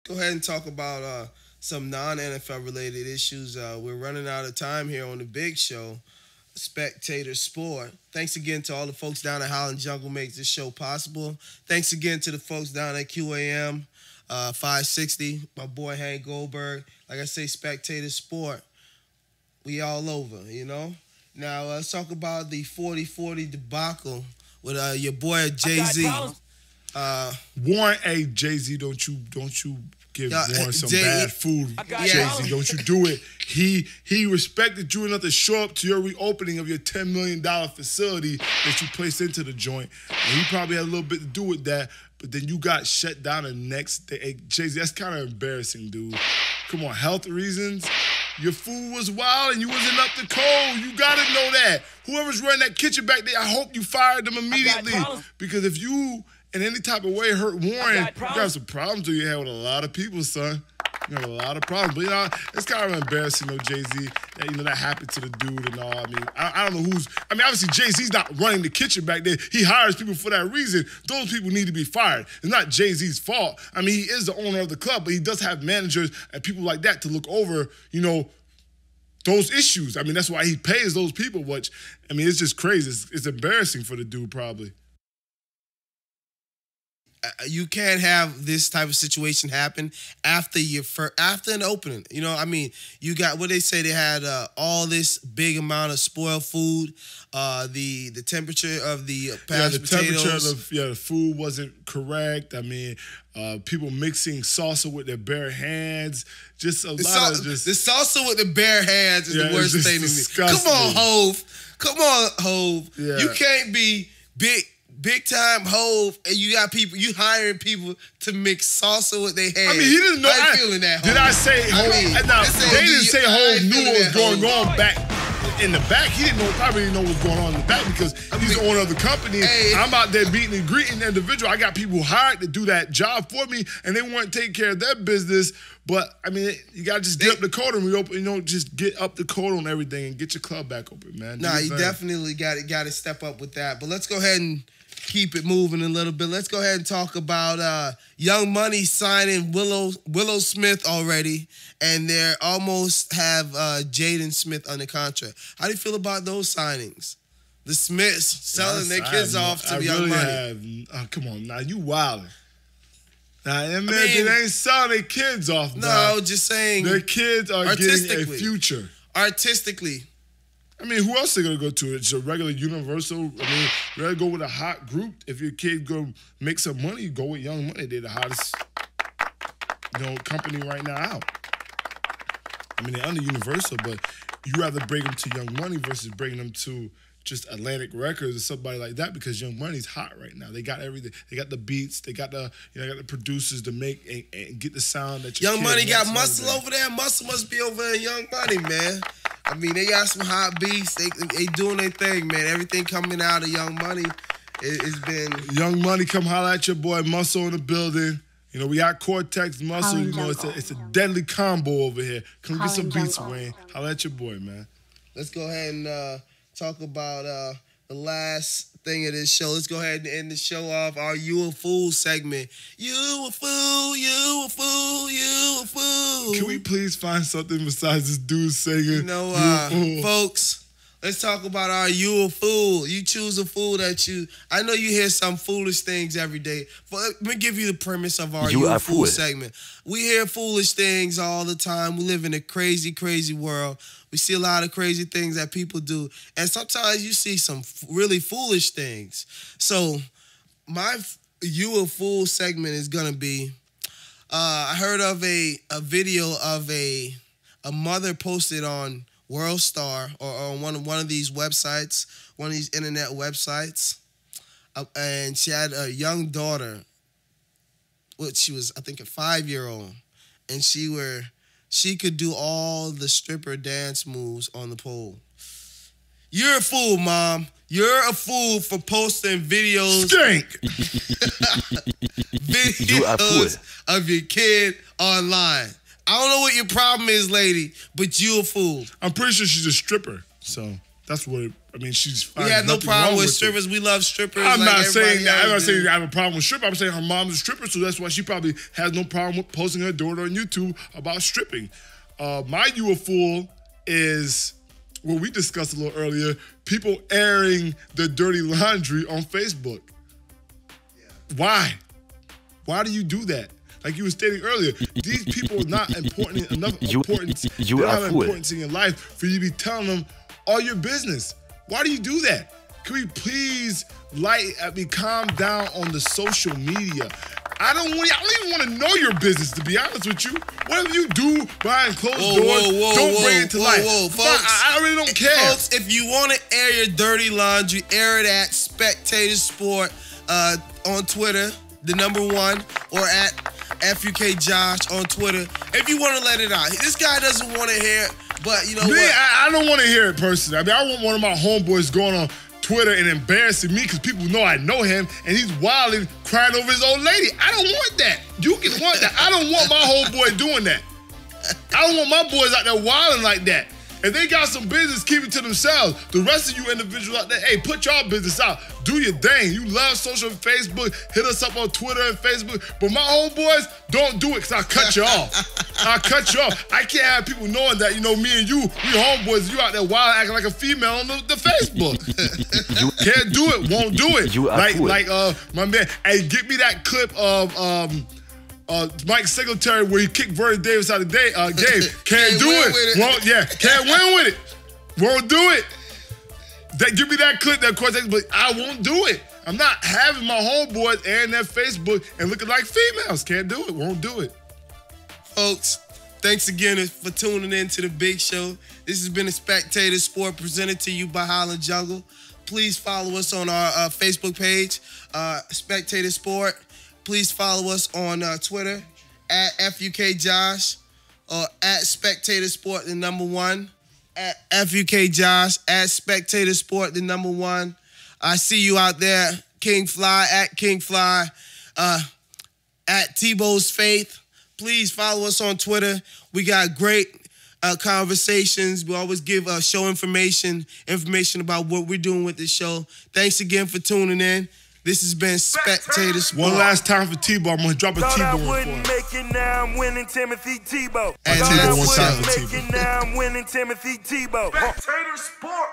Go ahead and talk about some non-NFL related issues. We're running out of time here on the big show, Spectator Sport. Thanks again to all the folks down at Holland Jungle makes this show possible. Thanks again to the folks down at QAM 560, my boy Hank Goldberg. Like I say, Spectator Sport. We all over, you know? Now, let's talk about the 40-40 debacle with your boy Jay-Z. Warren, hey, Jay-Z, don't you give Warren some bad food, Jay-Z. Don't you do it. He respected you enough to show up to your reopening of your $10 million facility that you placed into the joint. And he probably had a little bit to do with that, but then you got shut down the next day. Hey, Jay-Z, that's kind of embarrassing, dude. Come on, health reasons. Your food was wild and you wasn't up to code. You gotta know that. Whoever's running that kitchen back there, I hope you fired them immediately. Because if you in any type of way hurt Warren, you got some problems you had with a lot of people, son. You got a lot of problems. But, you know, it's kind of embarrassing, though, Jay-Z, that, you know, that happened to the dude and all. I mean, I don't know who's... I mean, obviously, Jay-Z's not running the kitchen back there. He hires people for that reason. Those people need to be fired. It's not Jay-Z's fault. I mean, he is the owner of the club, but he does have managers and people like that to look over, you know, those issues. I mean, that's why he pays those people, which, I mean, it's just crazy. It's embarrassing for the dude, probably. You can't have this type of situation happen after an opening. You know, I mean, you got what they say. They had all this big amount of spoiled food. The temperature of the mashed potatoes. The food wasn't correct. I mean, people mixing salsa with their bare hands. Just a lot of just... The salsa with the bare hands is the worst thing to me. Disgusting. Come on, Hove. Come on, Hove. Yeah. You can't be big time Hove, and you got people, you hiring people to mix salsa with their hands. I mean, he didn't know. I feeling that, Hove. Did I say Hove? They didn't say Hove knew what was going on back in the back. He didn't know, probably didn't know what was going on in the back because he's the owner of the company. Hey, I'm out there meeting and greeting the individual. I got people hired to do that job for me, and they weren't taking care of their business. But, I mean, you got to just get up the code and reopen. You know, just get up the code on everything and get your club back open, man. Nah, you definitely got to step up with that. But let's go ahead and keep it moving a little bit. Let's go ahead and talk about Young Money signing Willow Smith already, and they almost have Jaden Smith under contract. How do you feel about those signings? The Smiths selling their kids off to Young Money. Come on, now you wildin'. Now, they ain't selling their kids off. No, just saying. Their kids are getting a future. Artistically. I mean, who else are they going to go to? It's a regular Universal. I mean, you rather go with a hot group. If your kid go make some money, you go with Young Money. They're the hottest, you know, company right now out. I mean, they're under Universal, but you rather bring them to Young Money versus bringing them to just Atlantic Records or somebody like that because Young Money's hot right now. They got everything. They got the beats. They got the got the producers to make and get the sound that your Young Money got Muscle over there. Muscle must be over in Young Money, man. I mean, they got some hot beats. They doing their thing, man. Everything coming out of Young Money, it's been... Young Money, come holler at your boy Muscle in the building. You know, we got Cortex, Muscle. You know, it's a deadly combo over here. Come get some beats, Wayne. Holler at your boy, man. Let's go ahead and talk about the last thing of this show. Let's go ahead and end the show off our You a Fool segment. You a fool, you a fool, you a fool. Can we please find something besides this dude singing? You know, folks, let's talk about our You a Fool. You choose a fool that you... I know you hear some foolish things every day. But let me give you the premise of our You a Fool segment. We hear foolish things all the time. We live in a crazy, crazy world. We see a lot of crazy things that people do. And sometimes you see some really foolish things. So my You a Fool segment is going to be, I heard of a video of a mother posted on World Star or on one of these websites, one of these internet websites. And she had a young daughter, which she was, I think, a 5-year-old. And she could do all the stripper dance moves on the pole. You're a fool, Mom. You're a fool for posting videos. Stink! videos of your kid online. I don't know what your problem is, lady, but you a fool. I'm pretty sure she's a stripper, so that's what I mean, she's we had no problem with strippers. We love strippers. I'm not saying that. I'm not saying I have a problem with strippers. I'm saying her mom's a stripper, so that's why she probably has no problem with posting her daughter on YouTube about stripping. My You a Fool is what we discussed a little earlier, people airing the dirty laundry on Facebook. Yeah. Why? Why do you do that? Like you were stating earlier, these people are not important enough importance. They don't have importance in your life for you to be telling them all your business. Why do you do that? Can we please calm down on the social media? I don't even want to know your business, to be honest with you. Whatever you do behind closed doors, don't bring it to life. Folks, I really don't care. Folks, if you want to air your dirty laundry, air it at Spectator Sport on Twitter, the #1, or at FUK Josh on Twitter. If you want to let it out. This guy doesn't want to hear it, but you know what? I don't want to hear it personally. I mean, I want one of my homeboys going on Twitter and embarrassing me because people know I know him and he's wilding, crying over his old lady. I don't want that. You can want that. I don't want my homeboy doing that. I don't want my boys out there wilding like that. If they got some business, keep it to themselves. The rest of you individuals out there, hey, put y'all business out. Do your thing. You love social Facebook. Hit us up on Twitter and Facebook. But my homeboys, don't do it because I'll cut you off. I'll cut you off. I can't have people knowing that, you know, me and you, we homeboys, you out there wild acting like a female on the Facebook. Can't do it. Won't do it. Like my man, hey, get me that clip of Mike Singletary where he kicked Vernon Davis out of the game. Can't do it. Won't, can't win with it. Won't do it. Give me that clip, that quotation, but I won't do it. I'm not having my homeboys airing their Facebook and looking like females. Can't do it. Won't do it. Folks, thanks again for tuning in to The Big Show. This has been a Spectator Sport presented to you by Highland Jungle. Please follow us on our Facebook page, Spectator Sport. Please follow us on Twitter at FUK Josh or at Spectator Sport, the #1. At FUK Josh, at Spectator Sport, the #1. I see you out there, King Fly, at King Fly, at Tebow's Faith. Please follow us on Twitter. We got great conversations. We always give show information about what we're doing with this show. Thanks again for tuning in. This has been Spectator Sport. One last time for Tebow. I'm going to drop a Tebow. I wouldn't make it, now I'm winning Timothy Tebow. And Tebow one time for Tebow. Now I'm winning Timothy Tebow. Spectator Sport.